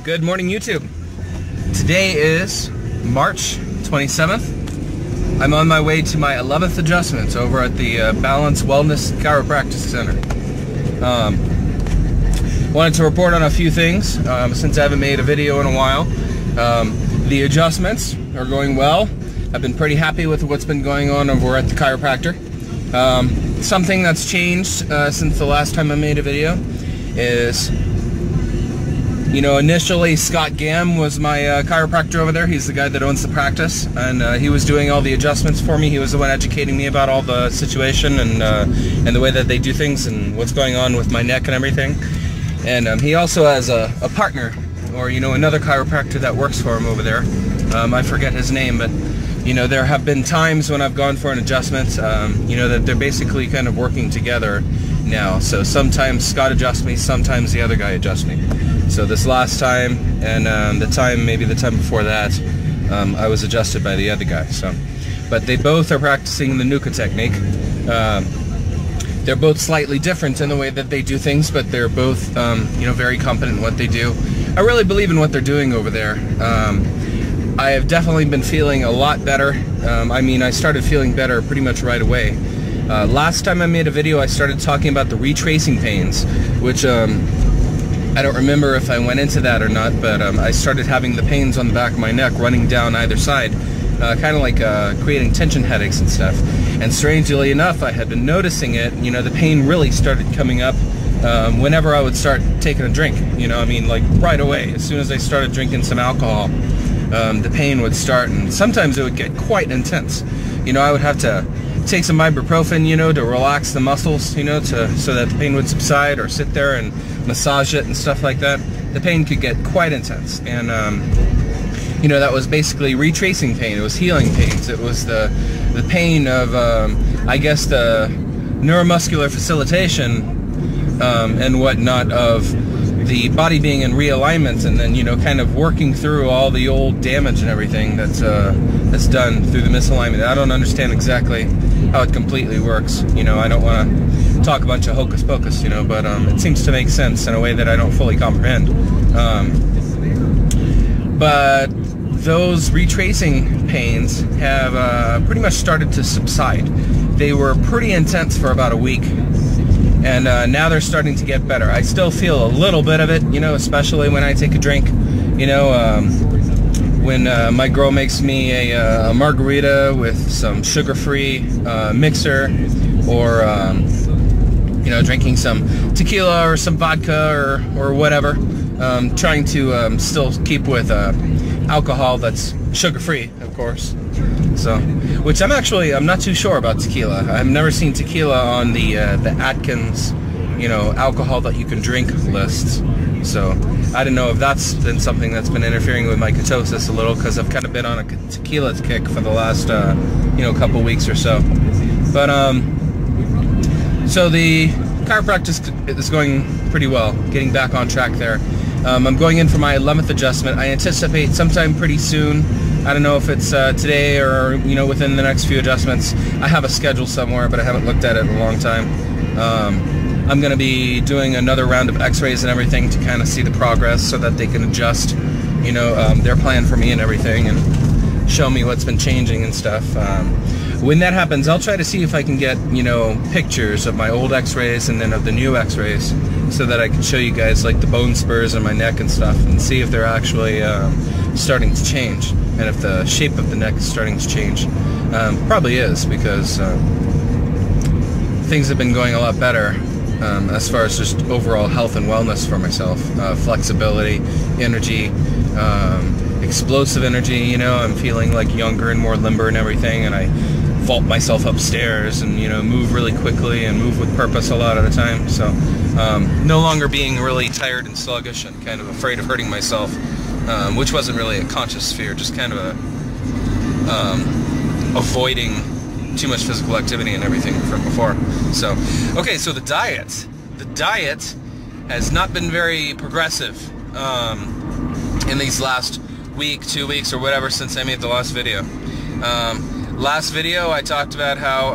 Good morning, YouTube. Today is March 27th. I'm on my way to my 11th adjustment over at the Balance Wellness Chiropractic Center. Wanted to report on a few things since I haven't made a video in a while. The adjustments are going well. I've been pretty happy with what's been going on over at the chiropractor. Something that's changed since the last time I made a video is, you know, initially Scott Gam was my chiropractor over there. He's the guy that owns the practice, and he was doing all the adjustments for me. He was the one educating me about all the situation and the way that they do things and what's going on with my neck and everything. And he also has a partner, or, you know, another chiropractor that works for him over there. I forget his name, but, you know, there have been times when I've gone for an adjustment, you know, that they're basically kind of working together now. So sometimes Scott adjusts me, sometimes the other guy adjusts me. So this last time, and maybe the time before that, I was adjusted by the other guy. So, but they both are practicing the NUCCA technique. They're both slightly different in the way that they do things, but they're both, you know, very competent in what they do. I really believe in what they're doing over there. I have definitely been feeling a lot better. I mean, I started feeling better pretty much right away. Last time I made a video, I started talking about the retracing pains, which I don't remember if I went into that or not, but I started having the pains on the back of my neck running down either side, kind of like creating tension headaches and stuff. And strangely enough, I had been noticing it. You know, the pain really started coming up whenever I would start taking a drink. You know, I mean, like right away. As soon as I started drinking some alcohol, the pain would start, and sometimes it would get quite intense. You know, I would have to take some ibuprofen, you know, to relax the muscles, you know, so that the pain would subside, or sit there and massage it and stuff like that. The pain could get quite intense, and you know, that was basically retracing pain. It was healing pains. It was the pain of I guess the neuromuscular facilitation and whatnot of the body being in realignment, and then, you know, kind of working through all the old damage and everything that's done through the misalignment. I don't understand exactly how it completely works. You know, I don't want to talk a bunch of hocus pocus, you know, but it seems to make sense in a way that I don't fully comprehend. But those retracing pains have pretty much started to subside. They were pretty intense for about a week, and now they're starting to get better. I still feel a little bit of it, you know, especially when I take a drink. You know, when my girl makes me a margarita with some sugar-free mixer, or you know, drinking some tequila or some vodka or whatever, trying to still keep with alcohol that's sugar-free, of course. So, which I'm not too sure about tequila. I've never seen tequila on the Atkins, you know, alcohol that you can drink lists. So I don't know if that's been something that's been interfering with my ketosis a little, because I've kind of been on a tequila kick for the last you know, couple weeks or so. But so the chiropractic is going pretty well, getting back on track there. I'm going in for my 11th adjustment. I anticipate sometime pretty soon. I don't know if it's today or, you know, within the next few adjustments. I have a schedule somewhere, but I haven't looked at it in a long time. I'm going to be doing another round of x-rays and everything to kind of see the progress, so that they can adjust, you know, their plan for me and everything, and show me what's been changing and stuff. When that happens, I'll try to see if I can get, you know, pictures of my old x-rays and then of the new x-rays, so that I can show you guys, like, the bone spurs in my neck and stuff, and see if they're actually starting to change, and if the shape of the neck is starting to change. Probably is, because things have been going a lot better as far as just overall health and wellness for myself. Flexibility, energy, explosive energy, you know. I'm feeling like younger and more limber and everything, and I vault myself upstairs and, you know, move really quickly and move with purpose a lot of the time. So no longer being really tired and sluggish and kind of afraid of hurting myself, which wasn't really a conscious fear, just kind of avoiding too much physical activity and everything from before. So, okay, so the diet has not been very progressive in these last week, 2 weeks, or whatever, since I made the last video. Last video I talked about how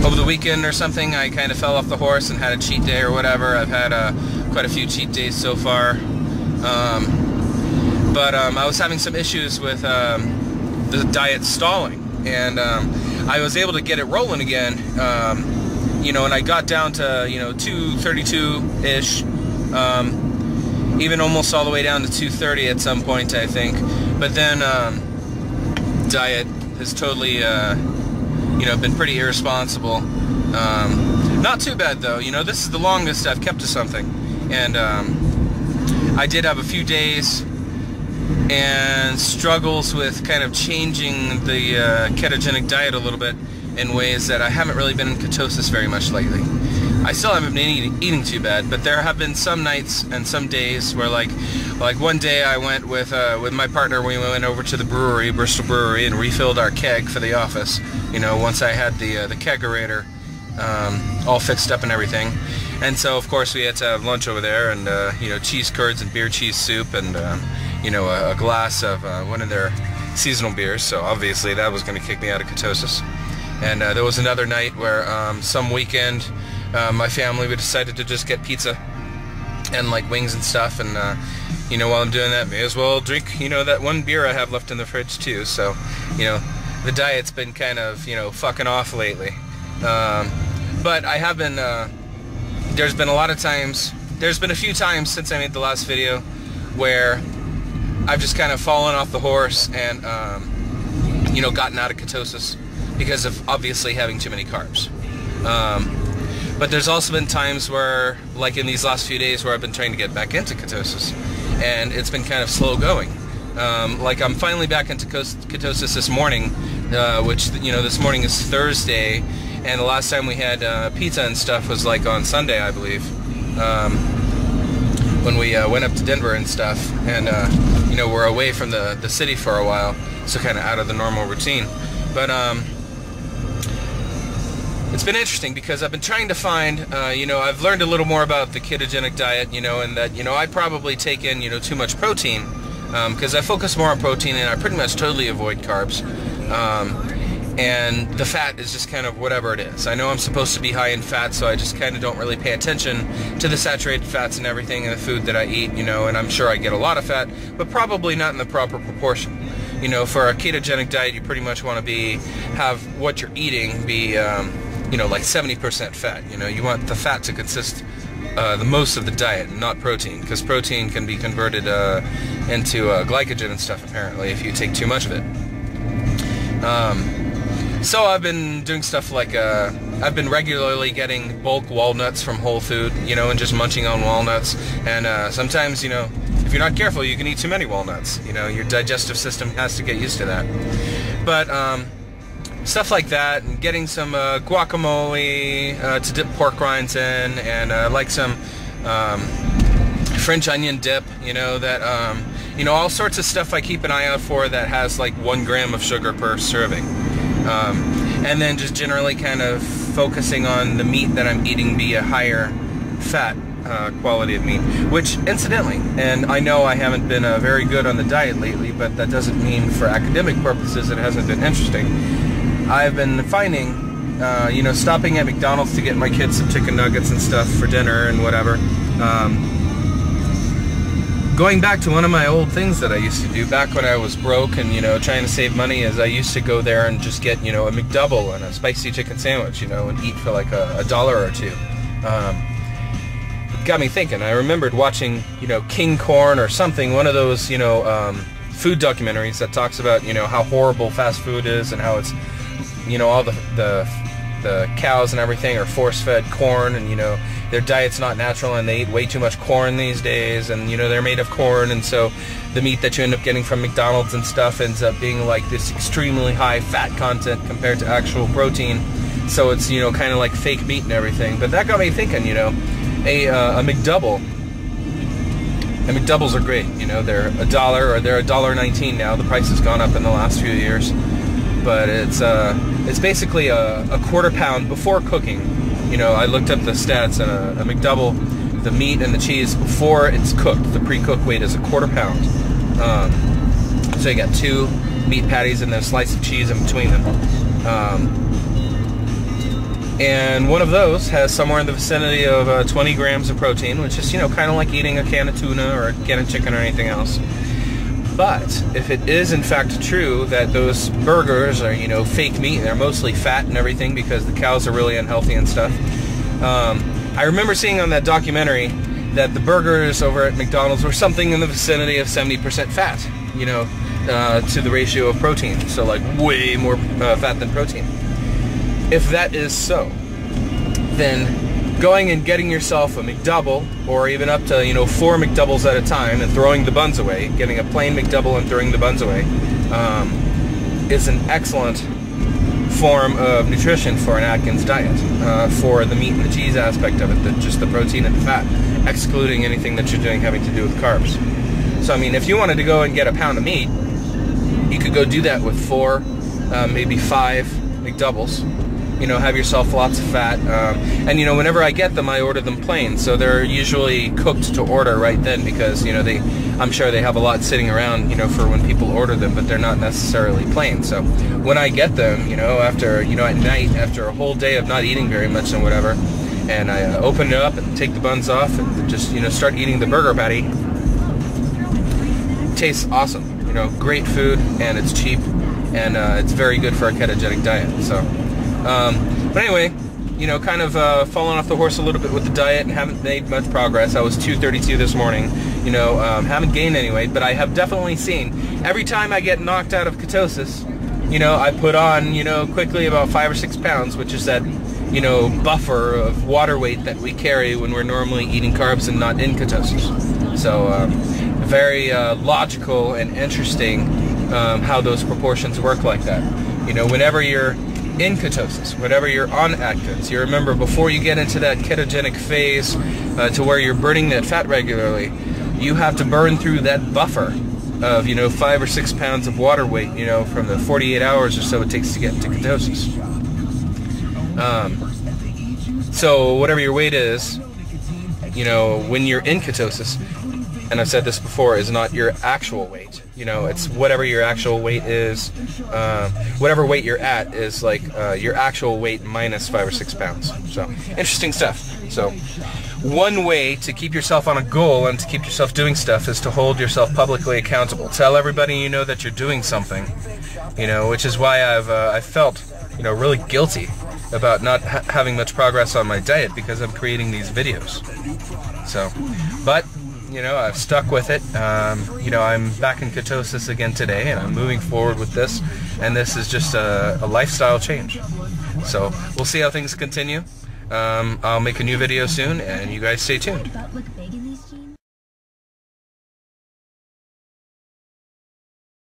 over the weekend or something I kind of fell off the horse and had a cheat day or whatever. I've had quite a few cheat days so far. But I was having some issues with the diet stalling, and I was able to get it rolling again, you know, and I got down to, you know, 232-ish, even almost all the way down to 230 at some point, I think. But then diet has totally, you know, been pretty irresponsible. Not too bad though, you know, this is the longest I've kept to something, and I did have a few days and struggles with kind of changing the ketogenic diet a little bit in ways that I haven't really been in ketosis very much lately. I still haven't been eating too bad, but there have been some nights and some days where, like one day I went with my partner. We went over to the brewery, Bristol Brewery, and refilled our keg for the office. You know, once I had the kegerator all fixed up and everything. And so, of course, we had to have lunch over there, and you know, cheese curds and beer cheese soup, and you know, a glass of one of their seasonal beers. So obviously that was going to kick me out of ketosis. And there was another night where some weekend my family, we decided to just get pizza and like wings and stuff, and you know, while I'm doing that, may as well drink, you know, that one beer I have left in the fridge too. So, you know, the diet's been kind of, you know, fucking off lately. But I have been, there's been a lot of times, there's been a few times since I made the last video where I've just kind of fallen off the horse and, you know, gotten out of ketosis because of obviously having too many carbs. But there's also been times where, like in these last few days, where I've been trying to get back into ketosis, and it's been kind of slow going. Like I'm finally back into ketosis this morning, which, you know, this morning is Thursday, and the last time we had pizza and stuff was like on Sunday, I believe, when we went up to Denver and stuff, and you know, we're away from the city for a while, so kind of out of the normal routine. But it's been interesting because I've been trying to find, you know, I've learned a little more about the ketogenic diet, you know, and that, you know, I probably take in, you know, too much protein, because I focus more on protein and I pretty much totally avoid carbs, and the fat is just kind of whatever it is. I know I'm supposed to be high in fat, so I just kind of don't really pay attention to the saturated fats and everything in the food that I eat, you know, and I'm sure I get a lot of fat, but probably not in the proper proportion. You know, for a ketogenic diet, you pretty much want to have what you're eating be, you know, like 70% fat. You know, you want the fat to consist the most of the diet, not protein, because protein can be converted into glycogen and stuff, apparently, if you take too much of it. So I've been doing stuff like, I've been regularly getting bulk walnuts from Whole Food, you know, and just munching on walnuts, and sometimes, you know, if you're not careful, you can eat too many walnuts. You know, your digestive system has to get used to that. But stuff like that, and getting some guacamole to dip pork rinds in, and like some French onion dip, you know, that, you know, all sorts of stuff I keep an eye out for that has like 1 gram of sugar per serving. And then just generally kind of focusing on the meat that I'm eating be a higher fat quality of meat, which incidentally, and I know I haven't been very good on the diet lately, but that doesn't mean for academic purposes it hasn't been interesting. I've been finding, you know, stopping at McDonald's to get my kids some chicken nuggets and stuff for dinner and whatever. Going back to one of my old things that I used to do back when I was broke and, you know, trying to save money, is I used to go there and just get, you know, a McDouble and a spicy chicken sandwich, you know, and eat for like $1 or $2. It got me thinking. I remembered watching, you know, King Corn or something, one of those, you know, food documentaries that talks about, you know, how horrible fast food is and how it's, you know, all the cows and everything are force-fed corn, and, you know, their diet's not natural and they eat way too much corn these days, and, you know, they're made of corn, and so the meat that you end up getting from McDonald's and stuff ends up being like this extremely high fat content compared to actual protein, so it's, you know, kind of like fake meat and everything. But that got me thinking, you know, a McDouble, and McDoubles are great, you know, they're $1 or they're $1.19 now. The price has gone up in the last few years, but it's basically a quarter pound before cooking. You know, I looked up the stats, and a McDouble, the meat and the cheese before it's cooked, the pre-cooked weight is a quarter pound. So you got 2 meat patties and then a slice of cheese in between them. And one of those has somewhere in the vicinity of 20 grams of protein, which is, you know, kind of like eating a can of tuna or a can of chicken or anything else. But if it is in fact true that those burgers are, you know, fake meat, they're mostly fat and everything because the cows are really unhealthy and stuff. I remember seeing on that documentary that the burgers over at McDonald's were something in the vicinity of 70% fat, you know, to the ratio of protein. So like way more fat than protein. If that is so, then going and getting yourself a McDouble, or even up to, you know, 4 McDoubles at a time and throwing the buns away, getting a plain McDouble and throwing the buns away, is an excellent form of nutrition for an Atkins diet, for the meat and the cheese aspect of it, just the protein and the fat, excluding anything that you're doing having to do with carbs. So I mean, if you wanted to go and get a pound of meat, you could go do that with 4, maybe 5 McDoubles. You know, have yourself lots of fat, and you know, whenever I get them, I order them plain, so they're usually cooked to order right then, because, you know, I'm sure they have a lot sitting around, you know, for when people order them, but they're not necessarily plain. So when I get them, you know, after, you know, at night, after a whole day of not eating very much and whatever, and I open it up and take the buns off and just, you know, start eating the burger patty, it tastes awesome. You know, great food, and it's cheap, and it's very good for a ketogenic diet. So but anyway, you know, kind of fallen off the horse a little bit with the diet and haven't made much progress. I was 232 this morning, you know, haven't gained any weight, but I have definitely seen, every time I get knocked out of ketosis, you know, I put on, you know, quickly about 5 or 6 pounds, which is that, you know, buffer of water weight that we carry when we're normally eating carbs and not in ketosis. So very logical and interesting how those proportions work like that. You know, whenever you're in ketosis, whenever you're on Atkins, you remember, before you get into that ketogenic phase to where you're burning that fat regularly, you have to burn through that buffer of, you know, 5 or 6 pounds of water weight, you know, from the 48 hours or so it takes to get into ketosis. So whatever your weight is, you know, when you're in ketosis, and I've said this before, is not your actual weight. You know, it's whatever your actual weight is, whatever weight you're at is like your actual weight minus 5 or 6 pounds. So, interesting stuff. So, one way to keep yourself on a goal and to keep yourself doing stuff is to hold yourself publicly accountable. Tell everybody you know that you're doing something, you know, which is why I felt, you know, really guilty about not having much progress on my diet, because I'm creating these videos. So, but you know, I've stuck with it. You know, I'm back in ketosis again today, and I'm moving forward with this, and this is just a lifestyle change. So we'll see how things continue. I'll make a new video soon, and you guys stay tuned.